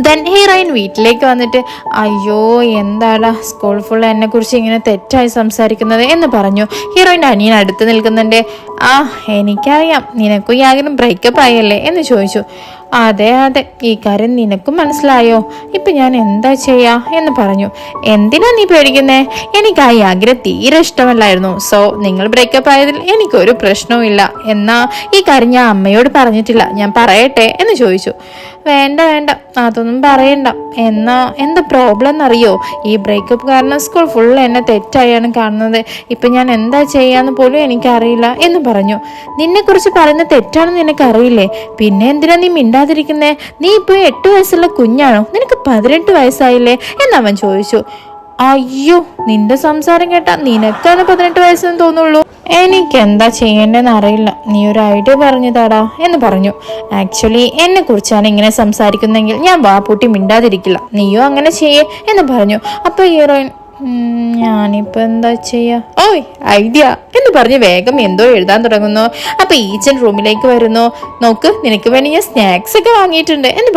Then heroine വീട്ടിലേക്ക് വന്നിട്ട് അയ്യോ എന്താടാ സ്കൂൾ ഫുൾ എന്നെ കുറിച്ച് ഇങ്ങനെ തെറ്റായി സംസാരിക്കുന്നത് എന്ന് പറഞ്ഞു. ഹീറോയിൻ്റെ അനിയൻ അടുത്ത് നിൽക്കുന്നുണ്ട്. ആ എനിക്കറിയാം, നിനക്കും യാഗനും ബ്രേക്കപ്പ് ആയല്ലേ എന്ന് ചോദിച്ചു. അതെ അതെ, ഈ കാര്യം നിനക്കും മനസ്സിലായോ? ഇപ്പൊ ഞാൻ എന്താ ചെയ്യാ എന്ന് പറഞ്ഞു. എന്തിനാ നീ പേടിക്കുന്നേ? എനിക്ക് ആ യാഗിനെ തീരെ ഇഷ്ടമല്ലായിരുന്നു. സോ നിങ്ങൾ ബ്രേക്കപ്പ് ആയതിൽ എനിക്കൊരു പ്രശ്നവും ഇല്ല. എന്നാ ഈ കാര്യം ഞാൻ അമ്മയോട് പറഞ്ഞിട്ടില്ല, ഞാൻ പറയട്ടെ എന്ന് ചോദിച്ചു. വേണ്ട വേണ്ട, അതൊന്നും പറയണ്ട. എന്നാ എന്താ പ്രോബ്ലം എന്നറിയോ? ഈ ബ്രേക്കപ്പ് കാരണം സ്കൂൾ ഫുൾ എന്നെ തെറ്റായാണ് കാണുന്നത്. ഇപ്പൊ ഞാൻ എന്താ ചെയ്യാന്ന് പോലും എനിക്കറിയില്ല എന്ന് പറഞ്ഞു. നിന്നെ കുറിച്ച് പറയുന്ന തെറ്റാണെന്ന് നിനക്കറിയില്ലേ? പിന്നെ എന്തിനാ നീ മിണ്ടാതിരിക്കുന്നേ? നീ ഇപ്പൊ 8 വയസ്സുള്ള കുഞ്ഞാണോ? നിനക്ക് 18 വയസ്സായില്ലേ എന്നവൻ ചോദിച്ചു. അയ്യോ, നിന്റെ സംസാരം കേട്ടാ നിനക്കാണ് 18 വയസ്സെന്ന് തോന്നുള്ളൂ. എനിക്ക് എന്താ ചെയ്യേണ്ടെന്ന് അറിയില്ല, നീ ഒരു ഐഡിയ പറഞ്ഞു താടാ എന്ന് പറഞ്ഞു. ആക്ച്വലി എന്നെ കുറിച്ചാണ് ഇങ്ങനെ സംസാരിക്കുന്നെങ്കിൽ ഞാൻ വാപ്പൂട്ടി മിണ്ടാതിരിക്കില്ല, നീയോ അങ്ങനെ ചെയ്യേ എന്ന് പറഞ്ഞു. അപ്പൊ ഹീറോയിൻ ഞാനിപ്പോ എന്താ ചെയ്യാ? ഓയ് ഐഡിയ എന്ന് പറഞ്ഞ് വേഗം എന്തോ എഴുതാൻ തുടങ്ങുന്നു. അപ്പൊ ഈച്ചൻ റൂമിലേക്ക് വരുന്നു. നോക്ക്, നിനക്ക് വേണ്ടി ഞാൻ സ്നാക്സ് ഒക്കെ വാങ്ങിയിട്ടുണ്ട് എന്ന്